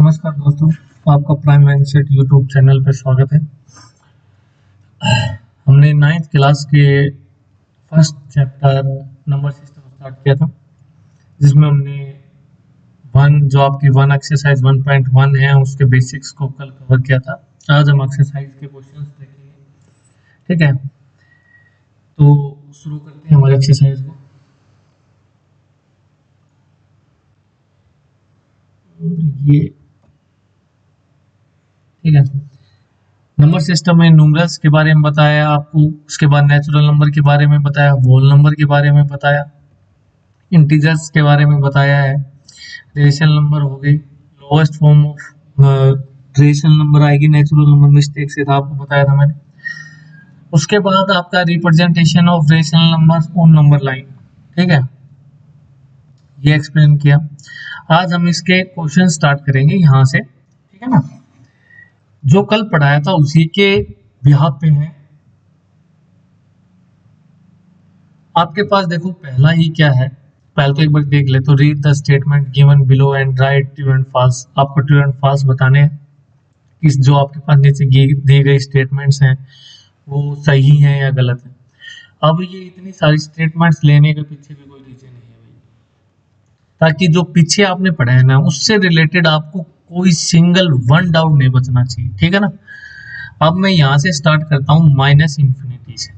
नमस्कार दोस्तों, आपका प्राइम माइंडसेट यूट्यूब चैनल पर स्वागत है। हमने 9th क्लास के first chapter number system start किया था, जिसमें हमने जो आपकी वन एक्सरसाइज 1.1 है उसके बेसिक्स को कल कवर किया था। आज हम एक्सरसाइज के क्वेश्चंस देखेंगे, ठीक है। तो शुरू करते हैं हमारे एक्सरसाइज को। ये ठीक है, नंबर सिस्टम में न्यूमरल्स के बारे में बताया आपको, उसके बाद नेचुरल नंबर के बारे में बताया, होल नंबर के बारे में बताया, इंटीजर्स के बारे में बताया है, रेशनल नंबर हो गई, lowest form of rational number आएगी नेचुरल नंबर, मिस्टेक से था आपको बताया था मैंने। उसके बाद आपका representation of rational number on number line, ठीक है, ये एक्सप्लेन किया। आज हम इसके क्वेश्चन स्टार्ट करेंगे यहाँ से, ठीक है ना। जो कल पढ़ाया था उसी के बिहाफ पे है। आपके पास देखो पहला ही क्या है, पहले तो एक बार देख ले। तो read the statement given below and write true and false. आपको ट्रू एंड फॉल्स बताने हैं कि जो आपके पास नीचे दी गई स्टेटमेंट्स हैं वो सही हैं या गलत है। अब ये इतनी सारी स्टेटमेंट्स लेने के पीछे भी कोई रीजन नहीं है भाई, ताकि जो पीछे आपने पढ़ा है ना उससे रिलेटेड आपको कोई सिंगल वन डाउट नहीं बचना चाहिए, ठीक है ना। अब मैं यहाँ से स्टार्ट करता हूँ माइनस इंफिनिटी से,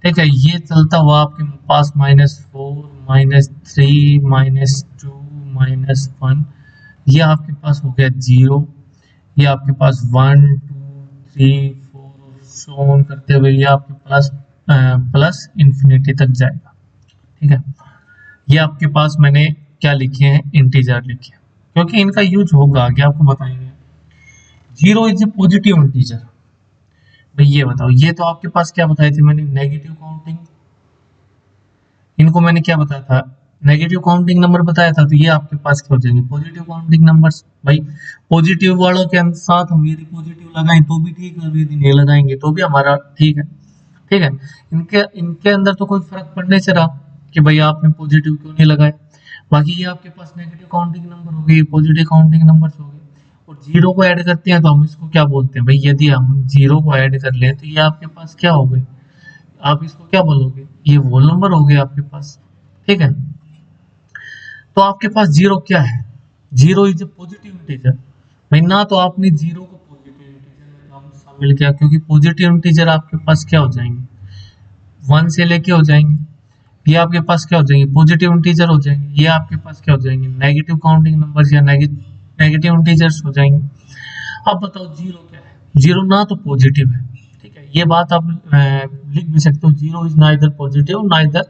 ठीक है। ये चलता हुआ आपके पास -4, -3, -2, -1, ये आपके पास हो गया 0, ये आपके पास 1, 2, 3, 4 सो ऑन करते हुए ये आपके पास प्लस इंफिनिटी तक जाएगा, ठीक है। ये आपके पास मैंने क्या लिखे हैं, इंटीजर लिखे हैं, क्योंकि इनका यूज होगा आगे आपको बताएंगे। 0 इज ए पॉजिटिव इंटीजर। भाई ये बताओ, ये तो आपके पास क्या बताए थे मैंने, नेगेटिव काउंटिंग। इनको मैंने क्या बताया था, नेगेटिव काउंटिंग नंबर बताया था। तो ये आपके पास क्या हो जाएंगे, पॉजिटिव काउंटिंग नंबर्स। भाई पॉजिटिव वालों के साथ हम यदि पॉजिटिव लगाएं तो भी ठीक है, यदि नहीं लगाएंगे तो भी हमारा ठीक है, ठीक है। इनके इनके अंदर तो कोई फर्क पड़ने से रहा कि भाई आपने पॉजिटिव क्यों नहीं लगाए। बाकी ये आपके पास नेगेटिव काउंटिंग नंबर हो गई, पॉजिटिव काउंटिंग नंबर्स हो गए। और जीरो को ऐड करते हैं तो हम इसको क्या बोलते हैं भाई, यदि हम जीरो को ऐड कर लें तो ये आपके पास क्या हो गए, आप इसको क्या बोलोगे, ये होल नंबर हो गए आपके पास, ठीक है। तो आपके पास जीरो क्या है, zero is a positive integer. भाई ना तो आपने जीरो को पॉजिटिव इंटीजर में काम शामिल किया, क्योंकि पॉजिटिव इंटीजर आपके पास क्या हो जाएंगे, 1 से लेके हो जाएंगे। ये आपके पास क्या हो जाएंगे, पॉजिटिव इंटीजर हो जाएंगे। ये आपके पास क्या हो जाएंगे, नेगेटिव काउंटिंग नंबर्स या नेगेटिव इंटीजर्स हो जाएंगे। अब बताओ जीरो क्या है, जीरो ना तो पॉजिटिव है, ठीक है। ये बात आप लिख भी सकते हो, zero is neither positive neither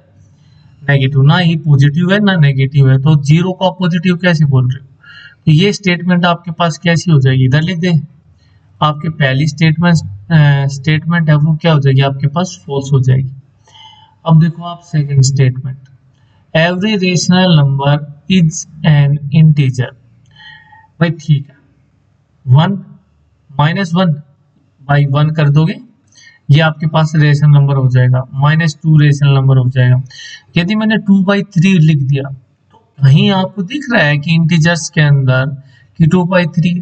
negative, ना ही पॉजिटिव है ना नेगेटिव है। तो जीरो को आप पॉजिटिव कैसे बोल रहे हो, तो ये स्टेटमेंट आपके पास कैसी हो जाएगी, इधर लिख दें। आपकी पहली स्टेटमेंट है वो क्या हो जाएगी, आपके पास फॉल्स हो जाएगी। अब देखो आप second statement, every rational number is an integer. भाई ठीक है, 1 -1 बाई 1 कर दोगे, ये आपके पास रेशनल नंबर हो जाएगा। -2 रेशनल नंबर हो जाएगा। यदि मैंने 2/3 लिख दिया तो कहीं आपको दिख रहा है कि इंटीजर्स के अंदर कि 2/3,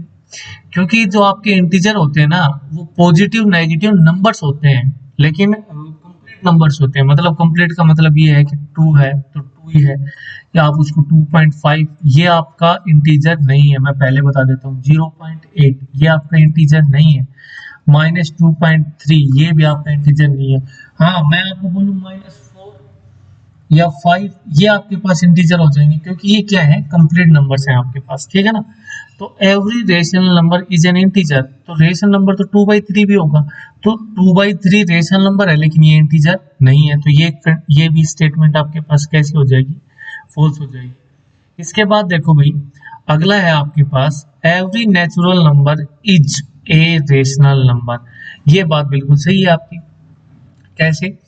क्योंकि जो आपके इंटीजर होते हैं ना वो पॉजिटिव नेगेटिव नंबर्स होते हैं, लेकिन कंप्लीट नंबर्स होते हैं। मतलब कंप्लीट का मतलब ये है कि 2 है तो 2 ही है, या आप उसको 2.5, ये आपका इंटीजर नहीं है। मैं पहले बता देता हूँ, 0.8 ये आपका इंटीजर नहीं है। -2.3 ये भी आपका इंटीजर नहीं है। हाँ मैं आपको बोलूँ -4 या 5 ये आपके पास इंटीजर हो जाएंगे, क्योंकि ये क्या है, कंप्लीट नंबर्स हैं आपके पास, ठीक है ना। तो every rational number is an integer, तो रेशनल नंबर तो 2/3 भी होगा। तो 2/3 रेशनल नंबर है, लेकिन ये इंटीजर नहीं है। तो ये भी स्टेटमेंट आपके पास कैसी हो जाएगी, फॉल्स हो जाएगी। इसके बाद देखो भाई, अगला है आपके पास every natural number is a rational number. ये बात बिल्कुल सही है आपकी। कैसे,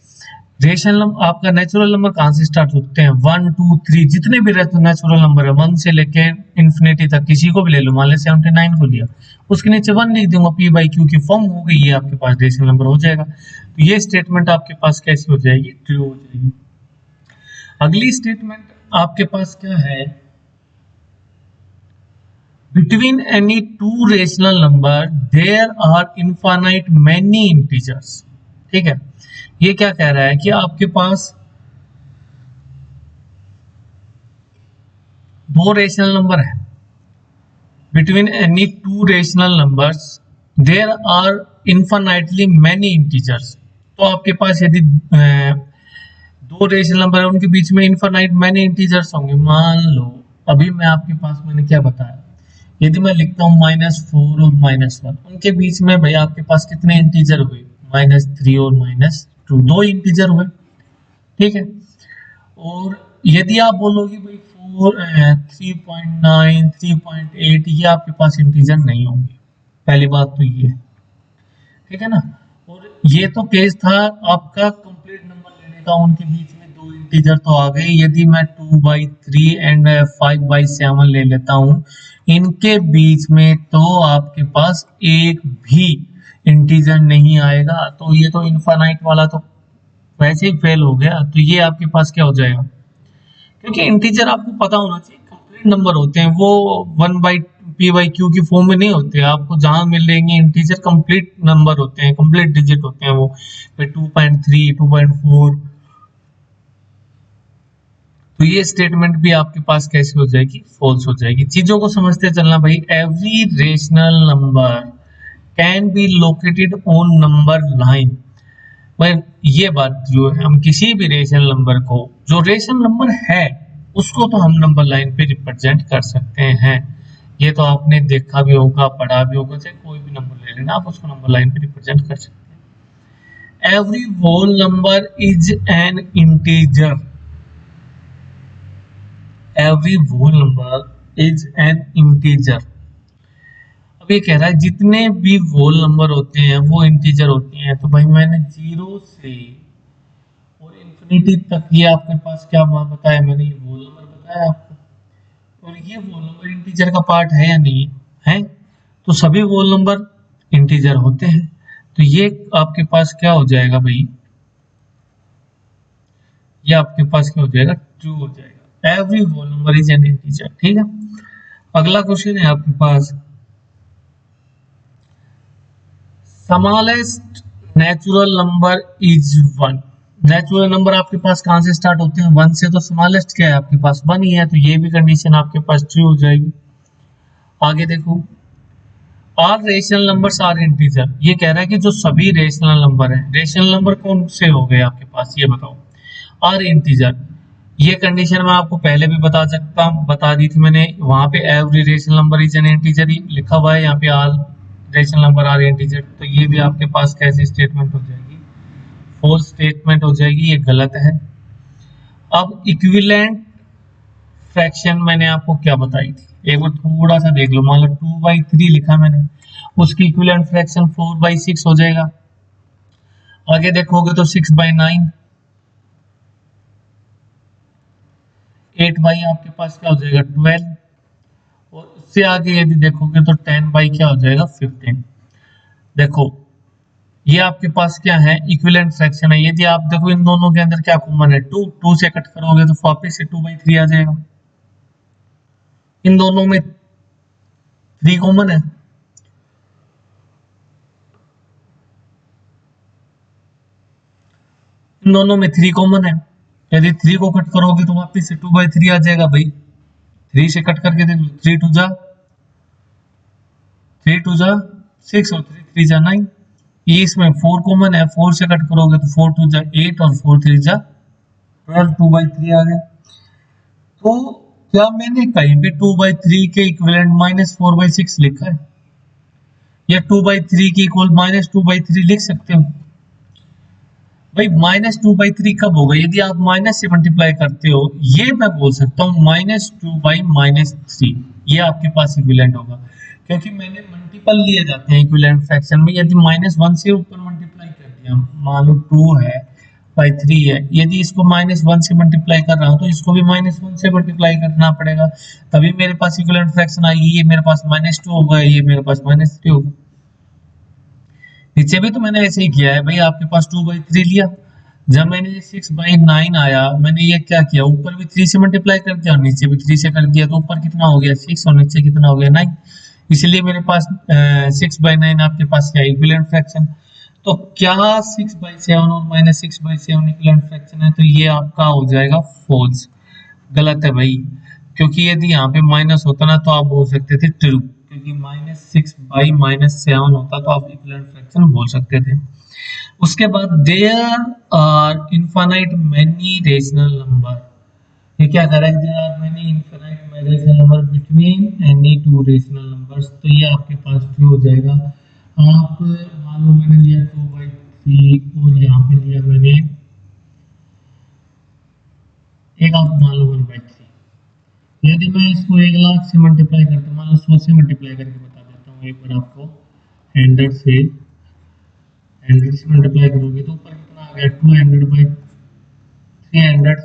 रेशनल नंबर आपका नेचुरल नंबर कहाँ से स्टार्ट होते हैं, 1, 2, 3 जितने भी नेचुरल नंबर है 1 से लेके इंफिनिटी तक, किसी को भी ले लो। मान लो 79 को लिया, उसके नीचे 1 लिख दूंगा, p/q की फॉर्म हो गई, ये आपके पास रेशनल नंबर हो जाएगा। तो ये स्टेटमेंट आपके पास कैसी हो जाएगी, ट्रू हो जाएगी। अगली स्टेटमेंट आपके पास क्या है, between any two rational number there are infinite many integers. ठीक है, ये क्या कह रहा है कि आपके पास दो रेशनल नंबर है, between any two rational numbers there are infinitely many integers. तो आपके पास यदि दो रेशनल नंबर है, उनके बीच में इनफाइनाइट मैनी इंटीजर्स होंगे। मान लो अभी मैं आपके पास मैंने क्या बताया, यदि मैं लिखता हूँ -4 और -1, उनके बीच में भाई आपके पास कितने इंटीजर हुए, -3 और -2, दो इंटीजर हुए। ठीक है, और यदि आप बोलोगे भाई 3.9 3.8, ये आपके पास इंटीजर नहीं होंगे, पहली बात तो ये। ठीक है ना, और ये तो केस था आपका कंप्लीट नंबर लेने का, उनके बीच में दो इंटीजर तो आ गए। यदि मैं 2/3 एंड 5/7 ले लेता हूँ, इनके बीच में तो आपके पास एक भी इंटीजर नहीं आएगा, तो ये तो इनफाइनाइट वाला तो वैसे ही फेल हो गया। तो ये आपके पास क्या हो जाएगा, क्योंकि इंटीजर आपको पता होना चाहिए कंप्लीट नंबर होते हैं, वो 1/p/q की फॉर्म में नहीं होते। आपको जहां मिलेंगे इंटीजर कंप्लीट नंबर होते हैं, कंप्लीट डिजिट होते हैं वो, 2.3 2.4। तो ये स्टेटमेंट भी आपके पास कैसे हो जाएगी, फॉल्स हो जाएगी। चीजों को समझते चलना भाई। Every rational number can be located on number line. भाई ये बात जो है, हम किसी भी रेशनल नंबर को, जो रेशनल नंबर है उसको तो हम नंबर लाइन पे रिप्रेजेंट कर सकते हैं। ये तो आपने देखा भी होगा, पढ़ा भी होगा, चाहे कोई भी नंबर ले लेना, आप उसको नंबर लाइन पे रिप्रेजेंट कर सकते हैं। Every whole number is an integer. Every whole number is an integer. अब ये कह रहा है जितने भी होल नंबर होते हैं वो इंटीजर होते हैं। तो भाई मैंने 0 से और इंफिनिटी तक ये आपके पास क्या बताया, मैंने ये होल नंबर बताया आपको, और ये होल नंबर इंटीजर का पार्ट है या नहीं है, तो सभी होल नंबर इंटीजर होते हैं। तो ये आपके पास क्या हो जाएगा भाई, ये आपके पास क्या हो जाएगा, ट्रू हो जाएगा। Every whole number is an integer. ठीक है, अगला क्वेश्चन है आपके पास, smallest natural number is 1। Natural number आपके पास कहां से स्टार्ट होते हैं, 1 से। तो स्मॉलेस्ट क्या है आपके पास, 1 ही है, तो ये भी कंडीशन आपके पास ट्रू हो जाएगी। आगे देखो, are rational numbers are integer. ये कह रहा है कि जो सभी रेशनल नंबर है, रेशनल नंबर कौन से हो गए आपके पास, ये बताओ, आर इंटीजर। ये कंडीशन मैं आपको पहले भी बता दी थी मैंने, वहां पे every rational number is an integer ही लिखा हुआ है, यहाँ पे all rational number are integer. तो ये भी आपके पास कैसी स्टेटमेंट हो जाएगी, फॉल्स स्टेटमेंट हो जाएगी, ये गलत है। अब इक्विवेलेंट फ्रैक्शन मैंने आपको क्या बताई थी, एक बार थोड़ा सा देख लो। मान लो 2/3 लिखा मैंने, उसकी इक्विवेलेंट फ्रैक्शन 4/6 हो जाएगा। आगे देखोगे तो 6/9, 8 आपके पास क्या हो जाएगा, 12, और उससे आगे यदि देखोगे तो 10 क्या हो जाएगा, 15। देखो ये आपके पास क्या है, इक्विवेलेंट फ्रैक्शन है। यदि आप देखो इन दोनों के अंदर क्या कॉमन है, 2, 2 से कट करोगे तो वापस से 2/3 आ जाएगा। इन दोनों में 3 कॉमन है, इन दोनों में 3 कॉमन है। यदि 3 को कट करोगे तो वापस से 2/3 आ जाएगा भाई। 3 से कट करके देख लो, 3 2 जा 6 और 3 3 जा 9। ये इसमें 4 कॉमन है, 4 से कट करोगे तो 4 2 जा 8 और 4 3 जा 12, 2/3 आ गया। तो क्या मैंने कहीं पे 2/3 के इक्विवेलेंट -4/6 लिखा है, या 2/3 की इक्वल -2/3 लिख सकते हो भाई। -2/3 कब होगा, यदि आप माइनस से मल्टीप्लाई करते हो, ये मैं बोल सकता हूँ -2/-3, ये आपके पास इक्विवेलेंट होगा, क्योंकि मैंने मल्टीपल लिए जाते हैं इक्विवेलेंट फ्रैक्शन में। यदि -1 से ऊपर मल्टीप्लाई कर दिया, मान लो 2/3 है, यदि इसको -1 से मल्टीप्लाई कर रहा हूँ तो इसको भी -1 से मल्टीप्लाई करना पड़ेगा, तभी मेरे पास इक्विवेलेंट फ्रैक्शन आएगी। ये मेरे पास -2 होगा, ये मेरे पास -3 होगा। नीचे भी तो मैंने ऐसे ही किया है भाई, आपके पास 2/3 लिया, जब मैंने ये 6/9 आया, मैंने ये क्या किया, ऊपर भी 3 से मल्टीप्लाई कर दिया और नीचे भी 3 से कर दिया, तो ऊपर कितना हो गया 6 और नीचे कितना हो गया 9। इसलिए मेरे पास 6/9 आपके पास क्या इक्विवेलेंट फ्रैक्शन। तो क्या 6/7 और -6/7 इक्विवेलेंट फ्रैक्शन है, तो ये आपका हो जाएगा फॉल्स, गलत है भाई। क्योंकि यदि यहाँ पे माइनस होता ना तो आप बोल सकते थे ट्रू, क्योंकि -6/-7 होता तो आप इक्विवेलेंट फ्रैक्शन बोल सकते थे। उसके बाद there are infinite many rational number, ये क्या कह रहा है, there are many infinite rational number between any two rational numbers, तो ये आपके पास ट्रू हो जाएगा। आप मान लो मैंने लिया 2/3 और यहाँ पे लिया मैंने एक, आप मान लो 1/3। यदि मैं इसको 1,00,000 से मल्टीप्लाई करता हूँ, मान लो 100 से मल्टीप्लाई करके बता देता हूँ एक बार आपको, 100 से मल्टीप्लाई करोगे तो ऊपर कितना आ गया 200/300,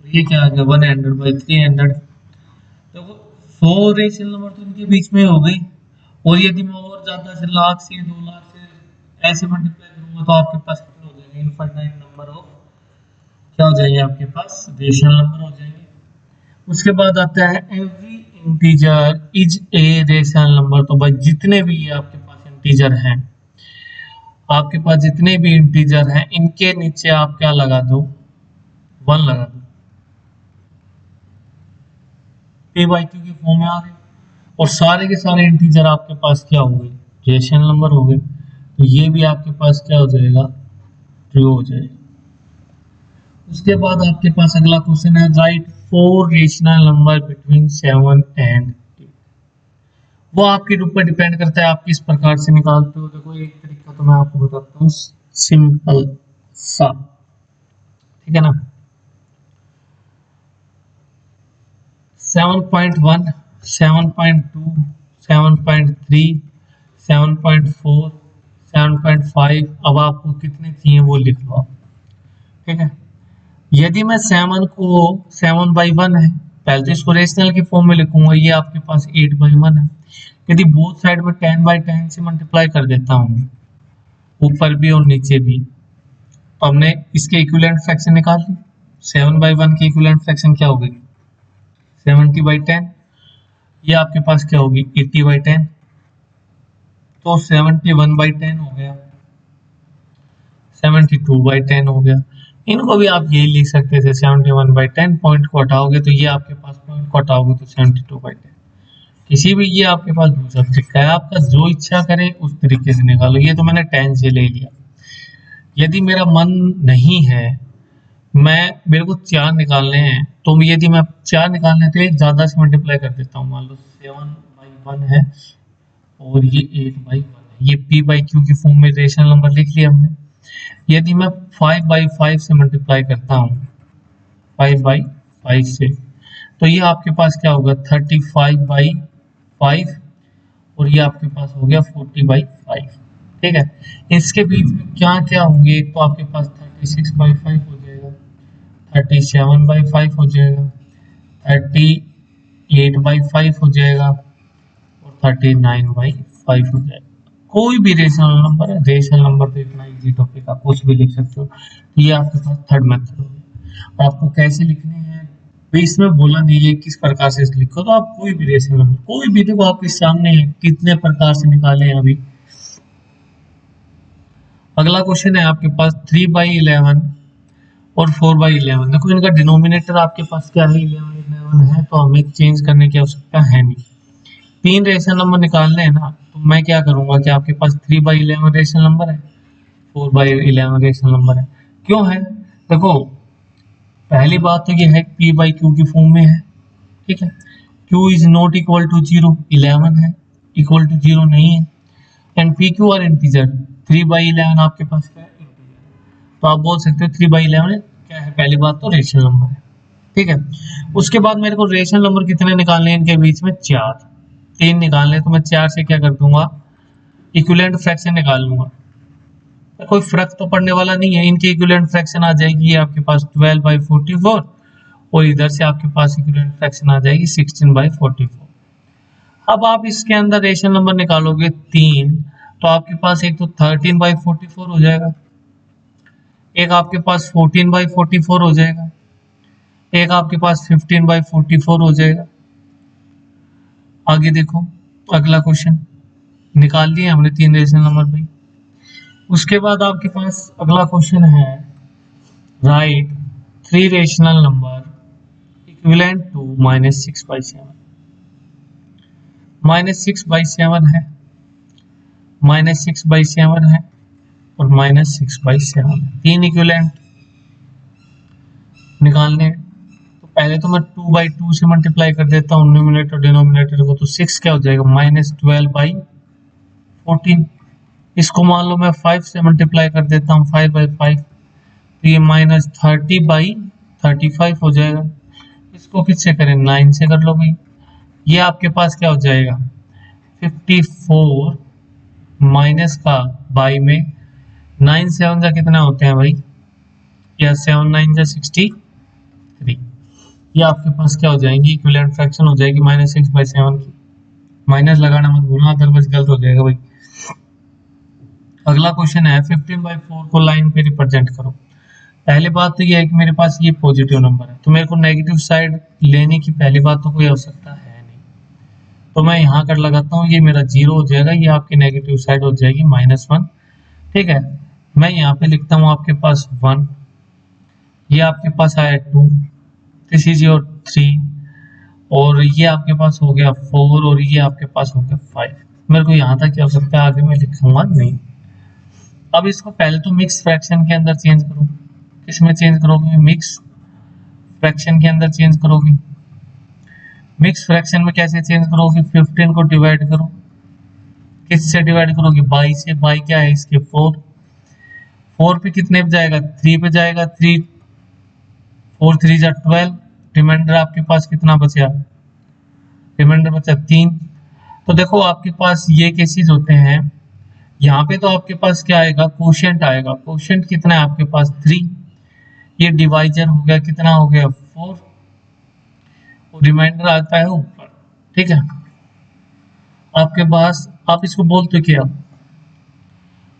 ये क्या आ गया 100/300। देखो 100 रेशनल नंबर तो इनके बीच में हो गई, और यदि मैं और ज्यादा से लाख से 2 लाख से ऐसे मल्टीप्लाई करूंगा तो आपके पास कितने हो जाएंगे, इनफाइनाइट नंबर ऑफ क्या हो जाएंगे आपके पास रेशनल नंबर हो जाएंगे। उसके बाद आता है every integer is a rational number, तो भाई जितने भी ये आपके पास इंटीजर हैं, आपके पास जितने भी इंटीजर हैं इनके नीचे आप क्या लगा दो, 1 लगा दो, p/q की फॉर्म में आ गए, और सारे के सारे इंटीजर आपके पास क्या हो गए, रेशनल नंबर हो गए, तो ये भी आपके पास क्या हो जाएगा, ट्रू हो जाएगा। उसके बाद आपके पास अगला क्वेश्चन है right 4 rational number between 7 and 8। वो आपके ऊपर डिपेंड करता है आप किस प्रकार से निकालते हो। देखो एक तरीका तो मैं आपको बताता हूँ, सिंपल सा, ठीक है ना। 7.1, 7.2, 7.3, 7.4, 7.5, अब आपको कितने चाहिए वो लिख लो आप, ठीक है। यदि मैं 7 को 7/1 है, पहले तो इसको रेशनल की फॉर्म में लिखूंगा, ये आपके पास 8/1 है। यदि बोथ साइड में 10/10 से मल्टीप्लाई कर देता हूँ, ऊपर भी और नीचे भी, तो हमने इसके इक्विवेलेंट फ्रैक्शन निकाल ली। 7/1 की इक्विवेलेंट फ्रैक्शन क्या होगी, 70/10, ये आपके पास क्या होगी 80/10, तो 71/10 हो गया, 72/10 हो गया। इनको भी आप यही लिख सकते थे 71/10, पॉइंट को हटाओगे तो ये आपके पास, पॉइंट को हटाओगे तो 72/10। किसी भी, ये आपके पास दूसरा तरीका है, आपका जो इच्छा करे उस तरीके से निकालो। ये तो मैंने 10 से ले लिया। यदि मेरा मन नहीं है, मेरे को 4 निकालने हैं, तो यदि मैं 4 निकालने हैं तो एक ज्यादा से मल्टीप्लाई कर देता हूँ, मान लो 7/1 है और ये 8/1 है, ये p/q की फॉर्म में रेशनल नंबर लिख लिया हमने। यदि मैं 5/5 से मल्टीप्लाई करता हूँ, 5/5 से, तो ये आपके पास क्या होगा 35/5, और ये आपके पास हो गया 40/5, ठीक है। इसके बीच में क्या क्या होंगे, एक तो आपके पास 36/5 हो जाएगा, 37/5 हो जाएगा, 38/5 हो जाएगा, और 39/5 हो जाएगा। कोई भी रेशनल नंबर है, रेशनल नंबर तो इतना इजी टॉपिक, आप कुछ भी लिख सकते हो। ये आपके पास थर्ड मेथड हो गया। आपको कैसे लिखने हैं तो इसमें बोला नहीं है किस प्रकार से लिखो, तो आप कोई भी रेशनल नंबर, कोई भी, देखो आपके सामने है कितने प्रकार से निकाले हैं अभी। अगला क्वेश्चन है आपके पास 3/11 और 4/11। देखो इनका डिनोमिनेटर आपके पास क्या है, 11 है, तो हमें चेंज करने की आवश्यकता है नहीं। 3 रेशनल नंबर निकालने हैं ना, तो मैं क्या करूंगा कि आपके पास 3/11 रेशनल नंबर है, 4/11 रेशनल नंबर है। क्यों है, देखो पहली बात तो ये है p/q की फॉर्म में है, ठीक है। q is not equal to 0, 11 है, इक्वल टू 0 नहीं है, एंड pq आर इंटीजर। 3/11 आपके पास क्या है, इंटीजर, तो आप बोल सकते हो 3/11 क्या है, पहली बात तो रेशनल नंबर है, ठीक है। उसके बाद मेरे को रेशनल नंबर कितने निकालने हैं, इनके बीच में 4, 3 निकालने, तो मैं 4 से क्या कर दूंगा, इक्विवेलेंट फ्रैक्शन निकाल लूंगा। कोई फर्क तो पड़ने वाला नहीं है, इनकी इक्विवेलेंट फ्रैक्शन आ जाएगी आपके पास 12/44, और इधर से आपके पास इक्विवेलेंट फ्रैक्शन आ जाएगी 16/44। अब आप इसके अंदर रेशनल नंबर निकालोगे 3, तो आपके पास एक तो 13/44 हो जाएगा, एक आपके पास 14/44 हो जाएगा, एक आपके पास 15/44 हो जाएगा। आगे देखो अगला क्वेश्चन, निकाल लिए हमने 3 रेशनल नंबर भाई। उसके बाद आपके पास अगला क्वेश्चन है, right 3 rational number equivalent to -6/7। -6/7 है, -6/7 है और -6/7 है, 3 इक्विवेलेंट निकालने हैं। तो पहले तो मैं 2/2 से मल्टीप्लाई कर देता हूँ न्यूमरेटर डिनोमिनेटर को, तो 6 क्या हो जाएगा -12/14। इसको मान लो मैं 5 से मल्टीप्लाई कर देता हूँ 5/5, तो ये -30/35 हो जाएगा। इसको किससे करें, 9 से कर लो भाई। ये आपके पास क्या हो जाएगा 54 माइनस का बाई में 9 7 जा कितना होते हैं भाई, या 7 9 जा 63। ये आपके पास क्या हो जाएंगी, इक्विवेलेंट फ्रैक्शन हो जाएगी -6/7 की। माइनस लगाना मत भूलना, अदरवाइज गलत हो जाएगा भाई। अगला क्वेश्चन है 15/4 को लाइन पे रिप्रेजेंट करो। पहली बात तो ये है कि मेरे पास ये पॉजिटिव नंबर है, तो मेरे को नेगेटिव साइड लेने की पहली बात तो कोई आवश्यकता है नहीं, तो मैं यहाँ कर लगाता हूँ, ये मेरा 0 हो जाएगा, ये आपकी नेगेटिव साइड हो जाएगी -1। ठीक है, मैं यहाँ पे लिखता हूँ आपके पास 1, ये आपके पास आया 2, दिस इज योर 3, और ये आपके पास हो गया 4, और ये आपके पास हो गया 5। मेरे को यहाँ तक की आवश्यकता है, आगे मैं लिखूंगा नहीं। अब इसको पहले तो मिक्स फ्रैक्शन के अंदर चेंज करो। किसमें चेंज करोगे, मिक्स फ्रैक्शन के अंदर चेंज करोगे। मिक्स फ्रैक्शन में कैसे चेंज करोगे, 15 को डिवाइड करो, किससे डिवाइड करोगे, बाई से। बाई क्या है इसके 4, 4 पे कितने पे जाएगा, 3 पे जाएगा, 3 4 3 जा 12, रिमाइंडर आपके पास कितना बचा, रिमाइंडर बचा 3। तो देखो आपके पास ये केसेस होते हैं, यहाँ पे तो आपके पास क्या आएगा, कोशेंट आएगा। कोशेंट कितना है आपके पास 3, ये डिवाइजर हो गया, कितना हो गया 4, और रिमाइंडर आता है ऊपर। ठीक है, आपके पास, आप इसको बोलते क्या,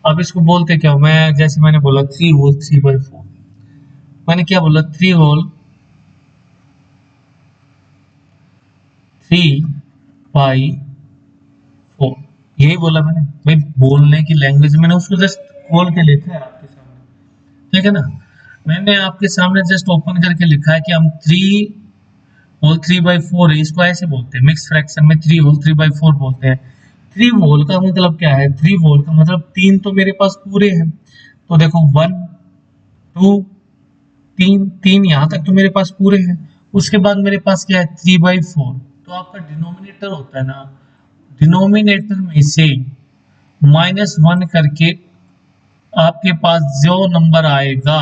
आप इसको बोलते क्या, मैं जैसे मैंने बोला 3 होल 3/4, मैंने क्या बोला 3/4, यही बोला मैंने भाई। बोलने की लैंग्वेज मैंने उसको जस्ट खोल के लिखा है आपके सामने, ठीक है ना। मैंने आपके सामने जस्ट ओपन करके लिखा है कि हम 3 होल 3/4 है, इसको ऐसे बोलते हैं मिक्स फ्रैक्शन में 3 होल 3/4 बोलते हैं। 3 होल का मतलब क्या है, 3 होल का मतलब 3 तो मेरे पास पूरे हैं, तो देखो 1 2 3 यहाँ तक तो मेरे पास पूरे हैं। उसके बाद मेरे पास क्या है 3/4, तो आपका डिनोमिनेटर होता है ना, डिनोमिनेटर में से -1 करके आपके पास जो नंबर आएगा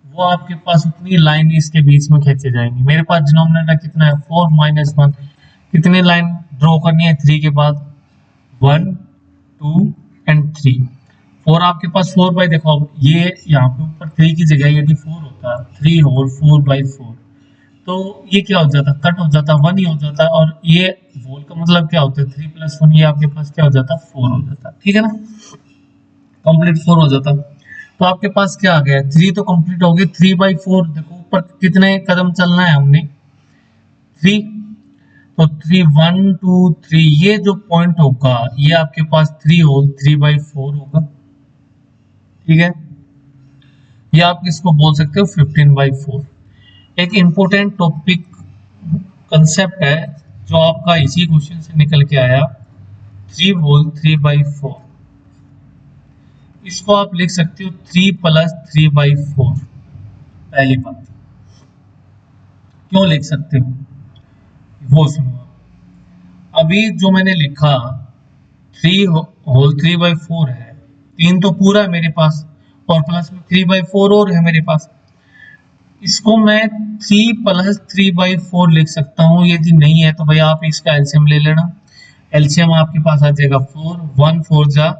वो आपके पास उतनी लाइन इसके बीच में खींचे जाएंगी। मेरे पास डिनोमिनेटर कितना है 4 -1, कितनी लाइन ड्रॉ करनी है 3 के बाद, 1 2 एंड 3। 4 आपके पास 4 देखो, अब ये यहाँ पे ऊपर 3 की जगह यदि 4 होता, 3 होल 4/4, तो ये क्या हो जाता, कट हो जाता, 1 ही हो जाता, और ये होल का मतलब क्या होता है 3 + 1, ये आपके पास क्या हो जाता 4 हो जाता। ठीक है ना, कंप्लीट 4 हो जाता। तो आपके पास क्या आ गया 3 तो कंप्लीट हो गई, 3/4 देखो ऊपर कितने कदम चलना है हमने 3, तो 3 1 2 3, ये जो पॉइंट होगा ये आपके पास 3 होल 3/4 होगा। ठीक है, ये आप किसको बोल सकते हो 15/4। एक इंपॉर्टेंट टॉपिक कंसेप्ट है जो आपका इसी क्वेश्चन से निकल के आया, 3 होल 3/4, इसको आप लिख सकते हो 3 + 3/4। पहली बात क्यों लिख सकते हो वो सुनो। अभी जो मैंने लिखा 3 होल 3/4 है, 3 तो पूरा है मेरे पास, और प्लस में 3/4 और है मेरे पास, इसको मैं 3 + 3/4 लिख सकता हूँ। यदि नहीं है तो भाई आप इसका एलसीएम ले लेना, एलसीएम आपके पास आ जाएगा 4, 1 4 जा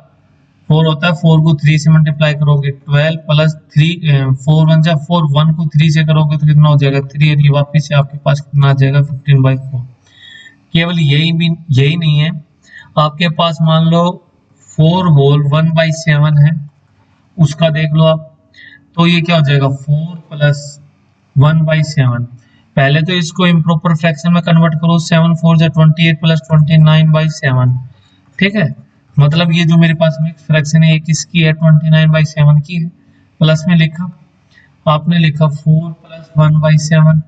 4 होता है, 4 को 3 से मल्टीप्लाई करोगे 12 + 3 4 1 जा 4, 1 को 3 से करोगे तो कितना हो जाएगा 3, और ये वापिस से आपके पास कितना आ जाएगा 15/4। केवल यही नहीं है, आपके पास मान लो 4 होल 1/7 है, उसका देख लो आप, तो ये क्या हो जाएगा 4 प्लस 1/7। पहले तो इसको इम्प्रॉपर फ्रैक्शन में कन्वर्ट करो, 7 4 जा 28 प्लस 29/7। ठीक है, मतलब ये जो मेरे पास मिक्स फ्रैक्शन है ये किसकी है, 29/7 की है। प्लस में लिखा, आपने लिखा 4 प्लस 1/7।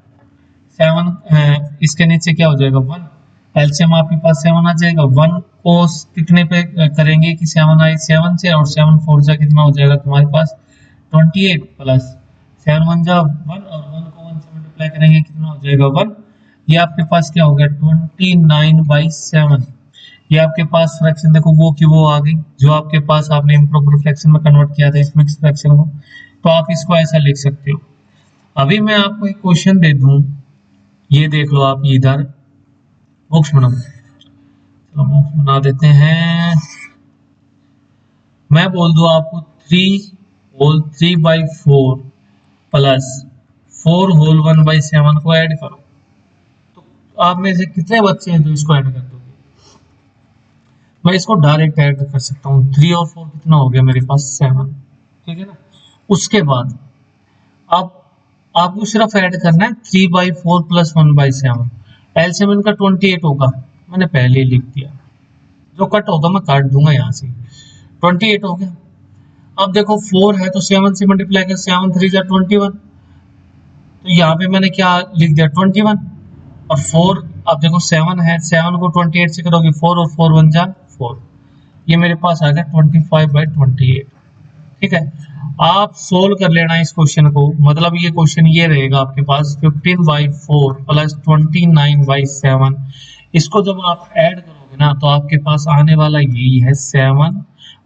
7 इसके नीचे क्या हो जाएगा 1, एलसीएम आपके पास 7 आ जाएगा। 1 को कितने पे करेंगे कि 7 आई 7 से, और 7 4 जा कितना हो जाएगा तुम्हारे पास 28 प्लस 7 1 जा 1, और 1 को 1 से मल्टीप्लाई करेंगे कितना हो जाएगा 1। ये आपके पास क्या हो गया 29/7। ये आपके पास फ्रैक्शन देखो वो की वो आ गई, जो आपके पास आपने इम्प्रॉपर फ्रैक्शन में कन्वर्ट किया था इस मिक्स फ्रैक्शन को। तो आप इसको ऐसा लिख सकते हो। अभी मैं आपको एक क्वेश्चन दे दूं, ये देख लो आप इधर बॉक्स बनाओ, चलो बॉक्स बना देते हैं। मैं बोल दूं आपको 3 होल 3/4 प्लस 4 होल 1/7 को ऐड करो, तो आप में से कितने बच्चे हैं जो इसको ऐड कर दोगे? मैं इसको डायरेक्ट ऐड कर सकता हूँ, 3 और 4 कितना हो गया मेरे पास 7। ठीक है ना, उसके बाद आप आपको सिर्फ ऐड करना है 3/4 प्लस 1/7। एलसीएम इनका 28 होगा, मैंने पहले ही लिख दिया, जो कट होगा मैं काट दूंगा यहाँ से। 28 हो गया। अब देखो 4 है तो 7 से मल्टीप्लाई कर, 7 3 जा 21, तो यहाँ पे मैंने क्या लिख दिया 21। और 4, अब देखो 7 है, 7 को 28 से करोगे 4 और 4 1 जा 4, ये मेरे पास आ गया 25/28। ठीक है, आप सोल्व कर लेना इस क्वेश्चन को, मतलब ये क्वेश्चन ये रहेगा आपके पास 15/4 प्लस 29/7। इसको जब आप ऐड करोगे ना तो आपके पास आने वाला यही है 7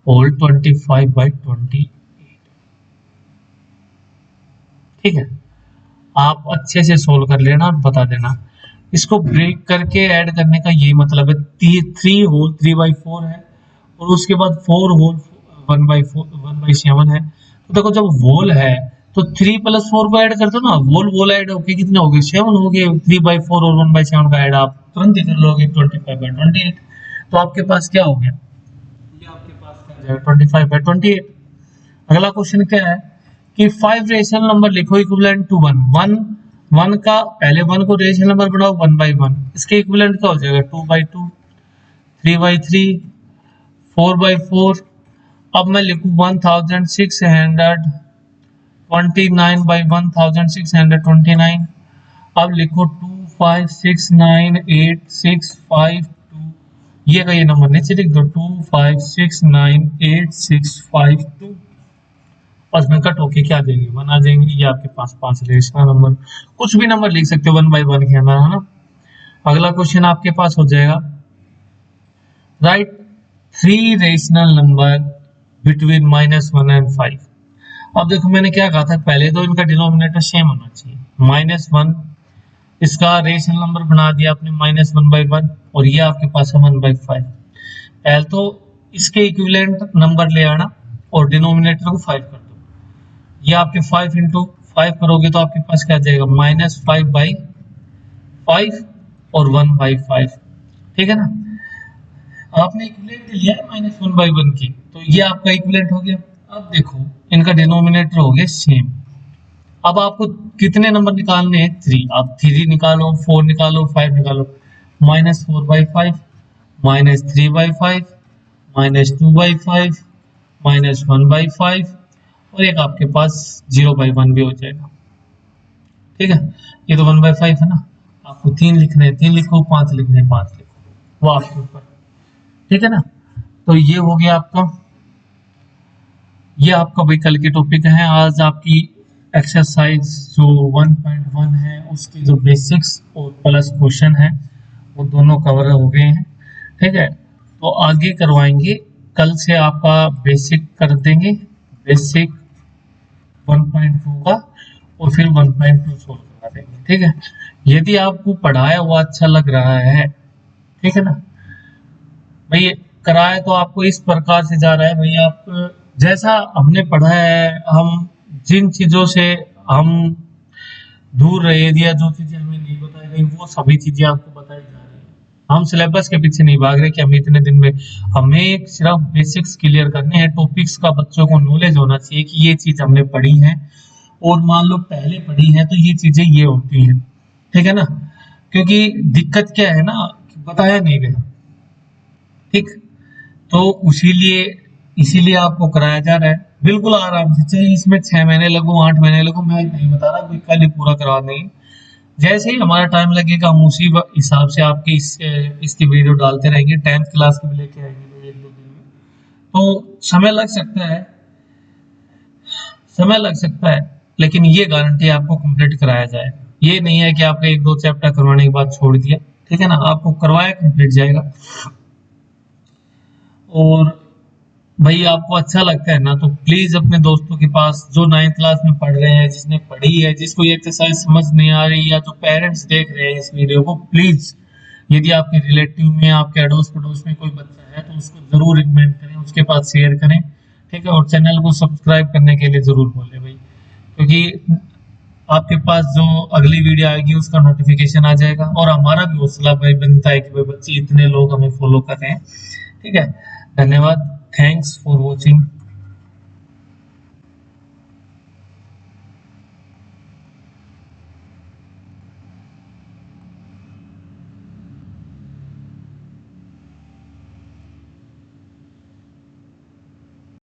होल 25/28। ठीक है, आप अच्छे से सोल्व कर लेना और बता देना। इसको ब्रेक करके ऐड करने का यही मतलब है। 3 होल 3/4 है और उसके बाद 4 होल 1/7 है। तो देखो जब वोल है तो 3 प्लस 4 को ऐड कर दो ना, वोल वोल ऐड होके कितने हो गए 7 हो गए। 3/4 और 1/7 का ऐड आप तुरंत ही कर लोगे 25/28। तो आपके पास क्या हो गया, ये आपके पास क्या हो जाएगा 25/28। अगला क्वेश्चन क्या है कि 5 रेशनल नंबर लिखो इक्विवेलेंट टू 1। 1 का पहले 1 को रेशनल नंबर बनाओ 1/1, इसके इक्विवेलेंट क्या हो जाएगा 2/2, 3/3, 4/4। अब मैं लिखूं 1629/1629। अब लिखो 2569865। ये का ये नंबर नीचे लिख दो 2569865। और इसमें कट होके क्या देंगे 1 आ जाएंगे। ये आपके पास 5 रेशनल नंबर, कुछ भी नंबर लिख सकते हो 1/1 के अंदर, है ना। अगला क्वेश्चन आपके पास हो जाएगा right 3 rational number between -1 and 5। अब देखो मैंने क्या कहा था, पहले तो इनका डिनोमिनेटर सेम होना चाहिए। -1 इसका रेशनल नंबर बना दिया आपने -1/1, और ये आपके पास है 1/5। पहले तो इसके इक्विवेलेंट नंबर ले आना और डिनोमिनेटर को 5 कर दो। ये आपके 5 इंटू 5 करोगे तो आपके पास क्या आ जाएगा -5/5 और 1/5। ठीक है ना, आपने इक्विवेलेंट लिया है -1/1 की, तो ये आपका इक्विवेलेंट हो गया। अब देखो इनका डिनोमिनेटर हो गया सेम। अब आपको कितने नंबर निकालने हैं 3, आप 3 निकालो, 4 निकालो, 5 निकालो। -4/5, -3/5, -2/5, -1/5, और एक आपके पास 0/1 भी हो जाएगा। ठीक है, ये तो 1/5 है ना, आपको 3 लिखने हैं 3 लिखो, 5 लिखने हैं 5 लिखो, वो आपके ऊपर। ठीक है ना, तो ये हो गया आपका, ये आपका भाई कल के टॉपिक है। आज आपकी एक्सरसाइज जो 1.1 है उसके जो बेसिक्स और प्लस क्वेश्चन है वो दोनों कवर हो गए हैं। ठीक है, तो आगे करवाएंगे, कल से आपका बेसिक कर देंगे, बेसिक 1.2 का, और फिर 1.2 सोल्व करा देंगे। ठीक है, यदि आपको पढ़ाया हुआ अच्छा लग रहा है, ठीक है ना भाई, कराया तो आपको इस प्रकार से जा रहा है भाई, आप जैसा हमने पढ़ा है, हम जिन चीजों से हम दूर रहे या जो चीजें हमें नहीं बताई गई वो सभी चीजें आपको बताई जा रही है। हम सिलेबस के पीछे नहीं भाग रहे कि हम इतने दिन में, हमें सिर्फ बेसिक्स क्लियर करने हैं, टॉपिक्स का बच्चों को नॉलेज होना चाहिए कि ये चीज हमने पढ़ी है, और मान लो पहले पढ़ी है तो ये चीजें ये होती हैं, ठीक है ना। क्योंकि दिक्कत क्या है ना, कि बताया नहीं गया, ठीक। तो इसीलिए इसीलिए आपको कराया जा रहा है बिल्कुल आराम से, चाहे इसमें 6 महीने लगो 8 महीने लगो, मैं नहीं बता रहा कोई कल ही पूरा करवा देंगे। जैसे ही हमारा टाइम लगेगा हम उसी हिसाब से आपके इसकी वीडियो डालते रहेंगे, 10th क्लास की भी लेके आएंगे 1-2 दिन में। तो समय लग सकता है, लेकिन ये गारंटी आपको कंप्लीट कराया जाए। ये नहीं है कि आपने 1-2 चैप्टर करवाने के बाद छोड़ दिया, ठीक है ना, आपको करवाया कंप्लीट जाएगा। और भाई आपको अच्छा लगता है ना, तो प्लीज अपने दोस्तों के पास जो 9th क्लास में पढ़ रहे हैं, जिसने पढ़ी है, जिसको ये एक्सरसाइज समझ नहीं आ रही, या जो पेरेंट्स देख रहे हैं इस वीडियो को, प्लीज यदि आपके रिलेटिव में, आपके अड़ोस पड़ोस में कोई बच्चा है तो उसको जरूर रिकमेंड करें, उसके पास शेयर करें, ठीक है। और चैनल को सब्सक्राइब करने के लिए जरूर बोलें भाई, क्योंकि आपके पास जो अगली वीडियो आएगी उसका नोटिफिकेशन आ जाएगा, और हमारा भी हौसला भाई बनता है कि भाई बच्चे इतने लोग हमें फॉलो कर रहे हैं, ठीक है। धन्यवाद, थैंक्स फॉर वॉचिंग।